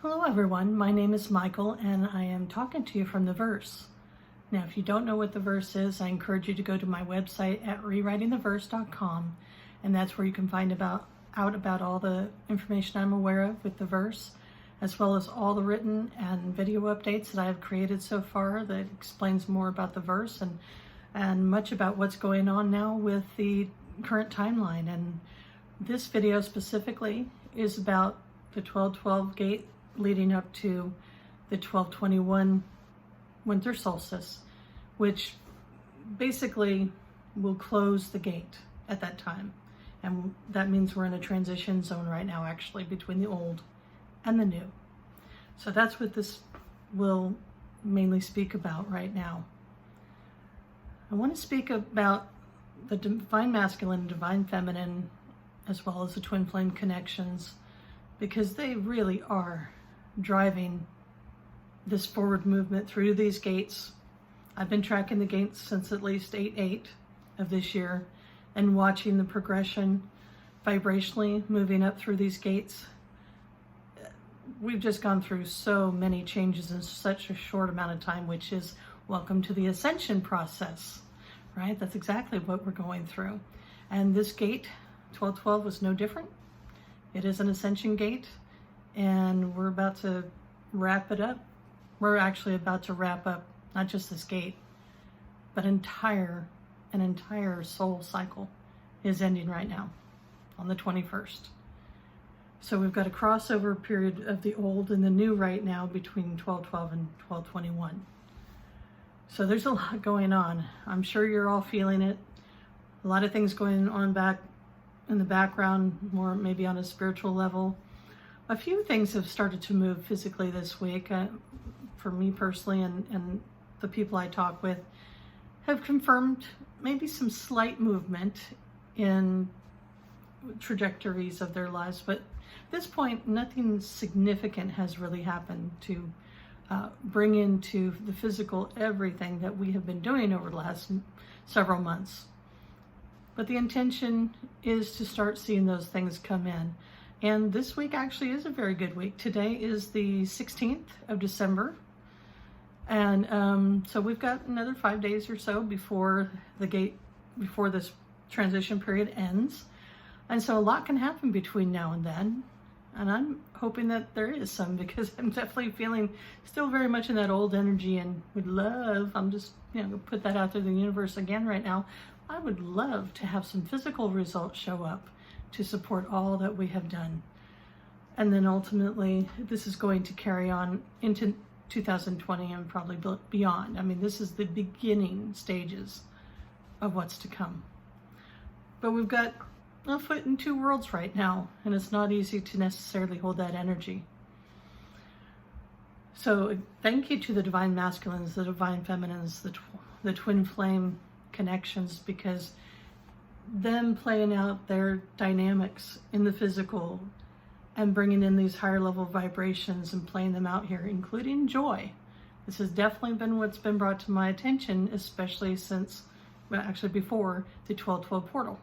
Hello everyone, my name is Michael and I am talking to you from the verse. Now if you don't know what the verse is, I encourage you to go to my website at rewritingtheverse.com, and that's where you can find out about all the information I'm aware of with the verse, as well as all the written and video updates that I have created so far that explains more about the verse and much about what's going on now with the current timeline. And this video specifically is about the 12/12 gate leading up to the 12/21 Winter Solstice, which basically will close the gate at that time. And that means we're in a transition zone right now, actually, between the old and the new. So that's what this will mainly speak about right now. I want to speak about the divine masculine and divine feminine, as well as the twin flame connections, because they really are driving this forward movement through these gates. I've been tracking the gates since at least 8/8 of this year and watching the progression vibrationally moving up through these gates. We've just gone through so many changes in such a short amount of time, which is welcome to the Ascension process, right? That's exactly what we're going through. And this gate, 12/12, was no different. It is an Ascension gate, and we're about to wrap it up. We're actually about to wrap up not just this gate, but an entire soul cycle is ending right now on the 21st. So we've got a crossover period of the old and the new right now between 12/12 and 12/21. So there's a lot going on. I'm sure you're all feeling it. A lot of things going on back in the background, more maybe on a spiritual level. A few things have started to move physically this week. For me personally, and the people I talk with have confirmed maybe some slight movement in trajectories of their lives, but at this point nothing significant has really happened to bring into the physical everything that we have been doing over the last several months. But the intention is to start seeing those things come in. And this week actually is a very good week. Today is the 16th of December. And so we've got another 5 days or so before this transition period ends. And so a lot can happen between now and then. And I'm hoping that there is some, because I'm definitely feeling still very much in that old energy and would love, I'm just, gonna put that out there to the universe again right now. I would love to have some physical results show up to support all that we have done. And then ultimately, this is going to carry on into 2020 and probably beyond. I mean, this is the beginning stages of what's to come. But we've got a foot in two worlds right now, and it's not easy to necessarily hold that energy. So thank you to the divine masculines, the divine feminines, the twin flame connections, because them playing out their dynamics in the physical and bringing in these higher level vibrations and playing them out here, including joy. This has definitely been what's been brought to my attention, especially since, well, actually before the 12/12 portal.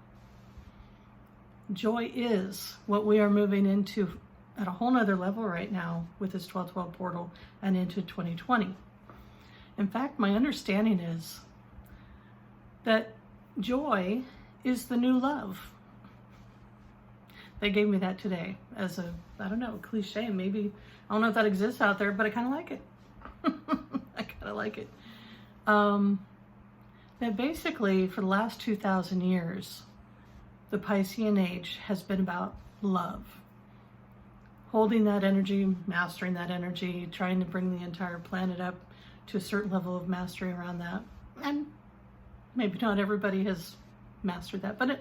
Joy is what we are moving into at a whole nother level right now with this 12/12 portal and into 2020. In fact, my understanding is that joy is the new love. They gave me that today as a, I don't know, cliche. Maybe, I don't know if that exists out there, but I kind of like it. I kind of like it. That basically for the last 2,000 years, the Piscean age has been about love. Holding that energy, mastering that energy, trying to bring the entire planet up to a certain level of mastery around that. And maybe not everybody has mastered that, but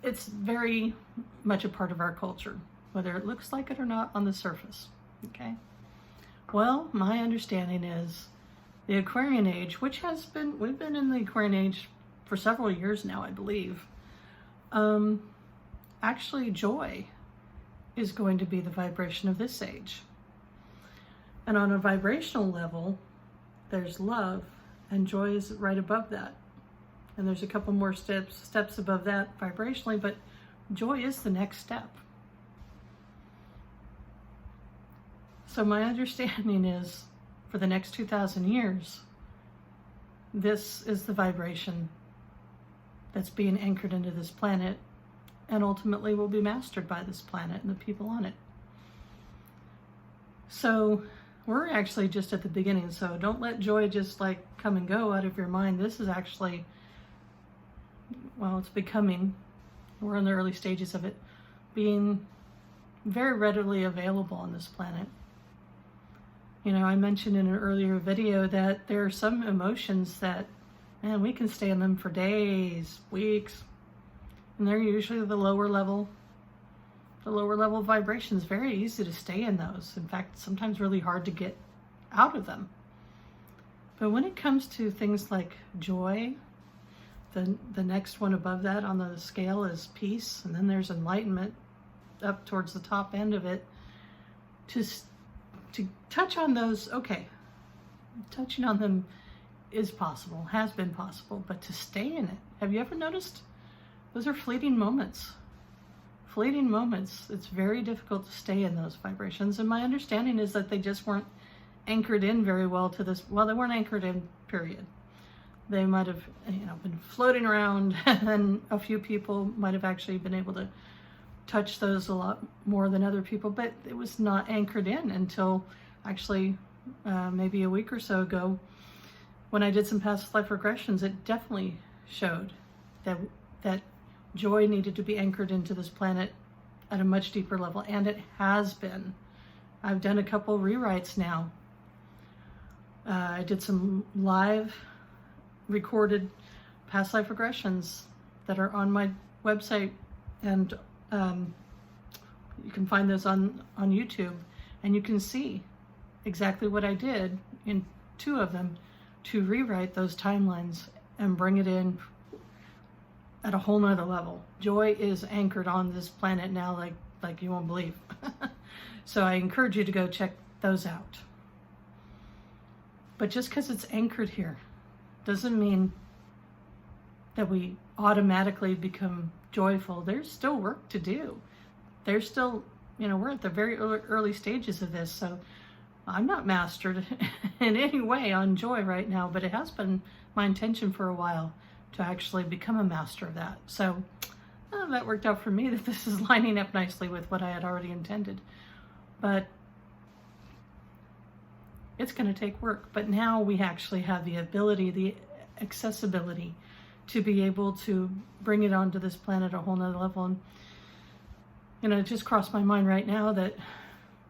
it's very much a part of our culture, whether it looks like it or not on the surface, okay? Well, my understanding is the Aquarian age, which has been, we've been in the Aquarian age for several years now, I believe. Actually, joy is going to be the vibration of this age. And on a vibrational level, there's love, and joy is right above that. And there's a couple more steps above that vibrationally, but joy is the next step. So my understanding is for the next 2,000 years, this is the vibration that's being anchored into this planet and ultimately will be mastered by this planet and the people on it. So we're actually just at the beginning. So don't let joy just like come and go out of your mind. This is actually, well, it's becoming, we're in the early stages of it, being very readily available on this planet. You know, I mentioned in an earlier video that there are some emotions that, man, we can stay in them for days, weeks, and they're usually the lower level vibrations. Very easy to stay in those. In fact, sometimes really hard to get out of them. But when it comes to things like joy, the next one above that on the scale is peace, and then there's enlightenment up towards the top end of it. To touch on those, okay, touching on them is possible, has been possible, but to stay in it, have you ever noticed? Those are fleeting moments. Fleeting moments. It's very difficult to stay in those vibrations, and my understanding is that they just weren't anchored in very well to this. Well, they weren't anchored in, period. They might have, you know, been floating around, and a few people might have actually been able to touch those a lot more than other people, but it was not anchored in until actually maybe a week or so ago when I did some past life regressions. It definitely showed that joy needed to be anchored into this planet at a much deeper level, and it has been. I've done a couple rewrites now. I did some live recorded past life regressions that are on my website, and you can find those on YouTube, and you can see exactly what I did in 2 of them to rewrite those timelines and bring it in at a whole nother level. Joy is anchored on this planet now like you won't believe. So I encourage you to go check those out. But just because it's anchored here doesn't mean that we automatically become joyful. There's still work to do. There's still, you know, we're at the very early stages of this, so I'm not mastered in any way on joy right now, but it has been my intention for a while to actually become a master of that. So that worked out for me, that this is lining up nicely with what I had already intended. But it's going to take work. But now we actually have the ability, the accessibility to be able to bring it onto this planet a whole nother level. And, you know, it just crossed my mind right now that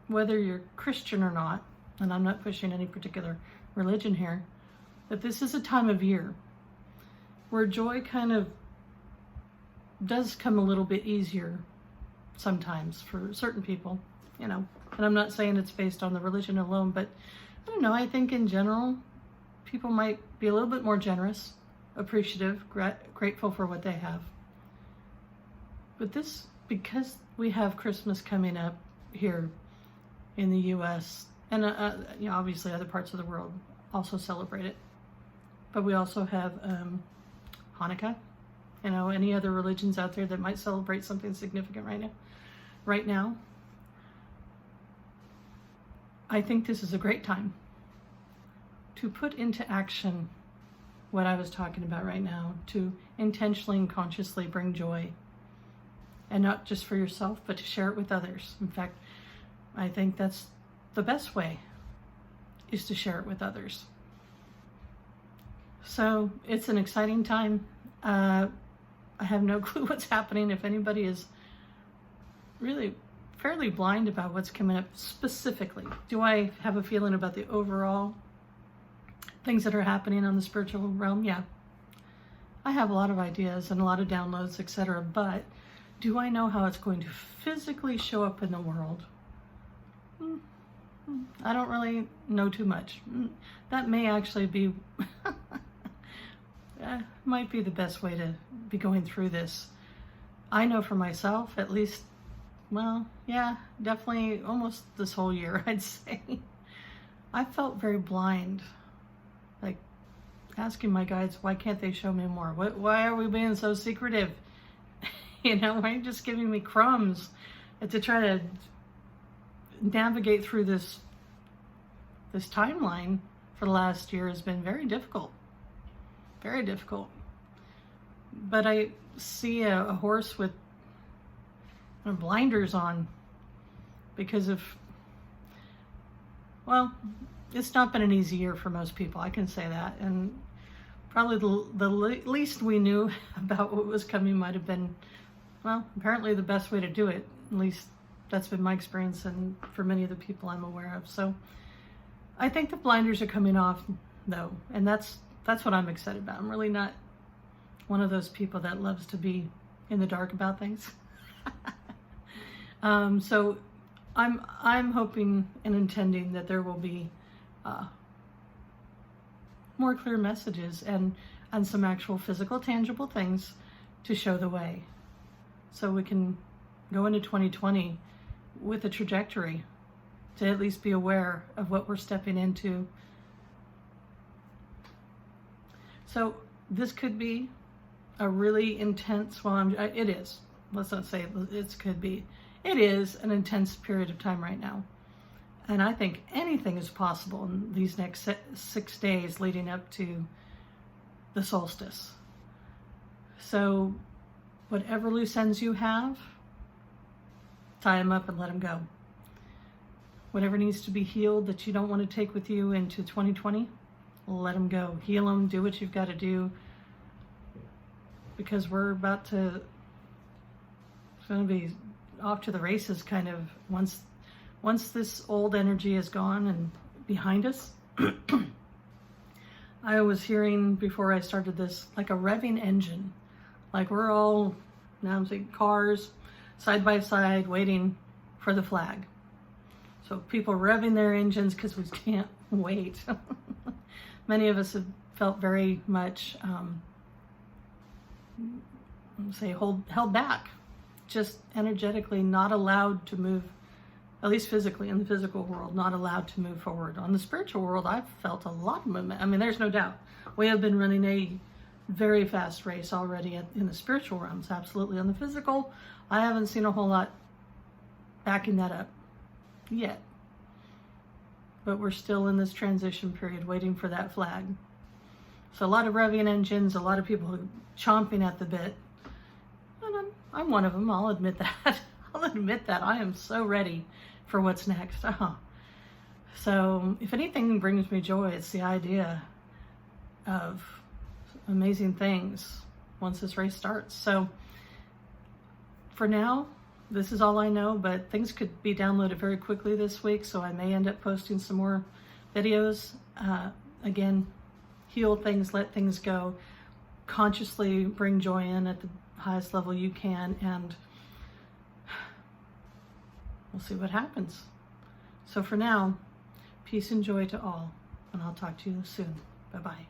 whether you're Christian or not, and I'm not pushing any particular religion here, that this is a time of year where joy kind of does come a little bit easier sometimes for certain people, you know. And I'm not saying it's based on the religion alone, but I don't know, I think in general, people might be a little bit more generous, appreciative, grateful for what they have. But this, because we have Christmas coming up here in the U.S., and you know, obviously other parts of the world also celebrate it, but we also have Hanukkah, you know, any other religions out there that might celebrate something significant right now. I think this is a great time to put into action what I was talking about right now, to intentionally and consciously bring joy, and not just for yourself, but to share it with others. In fact, I think that's the best way, is to share it with others. So it's an exciting time. I have no clue what's happening. If anybody is really fairly blind about what's coming up specifically, do I have a feeling about the overall things that are happening on the spiritual realm? Yeah. I have a lot of ideas and a lot of downloads, etc. But do I know how it's going to physically show up in the world? I don't really know too much. That may actually be might be the best way to be going through this. I know for myself, at least, well, yeah, definitely almost this whole year, I'd say, I felt very blind, like asking my guides, why can't they show me more? Why are we being so secretive? You know, why are you just giving me crumbs to try to navigate through this this timeline for the last year has been very difficult. Very difficult. But I see a horse with blinders on because of, well, it's not been an easy year for most people, I can say that. And probably the least we knew about what was coming might have been, well, apparently the best way to do it. At least that's been my experience and for many of the people I'm aware of. So I think the blinders are coming off though, and that's what I'm excited about. I'm really not one of those people that loves to be in the dark about things. So I'm hoping and intending that there will be more clear messages and some actual physical, tangible things to show the way, so we can go into 2020 with a trajectory to at least be aware of what we're stepping into. So this could be a really intense, it is, let's not say it could be, it is an intense period of time right now. And I think anything is possible in these next 6 days leading up to the solstice. So whatever loose ends you have, tie them up and let them go. Whatever needs to be healed that you don't want to take with you into 2020, let them go. Heal them, do what you've got to do. Because we're about to, it's going to be off to the races kind of once this old energy is gone and behind us. I was hearing before I started this, like a revving engine. Like we're all, now I'm saying cars, side by side, waiting for the flag. So people revving their engines because we can't wait. Many of us have felt very much, held back, just energetically not allowed to move, at least physically in the physical world, not allowed to move forward. On the spiritual world, I've felt a lot of movement. I mean, there's no doubt. We have been running a very fast race already in the spiritual realms, absolutely. On the physical, I haven't seen a whole lot backing that up yet. But we're still in this transition period waiting for that flag. So a lot of revving engines, a lot of people chomping at the bit. And I'm one of them, I'll admit that. I'll admit that I am so ready for what's next. So if anything brings me joy, it's the idea of amazing things once this race starts. So for now, this is all I know, but things could be downloaded very quickly this week, so I may end up posting some more videos. Again, heal things, let things go, consciously bring joy in at the highest level you can, and we'll see what happens. So for now, peace and joy to all, and I'll talk to you soon. Bye-bye.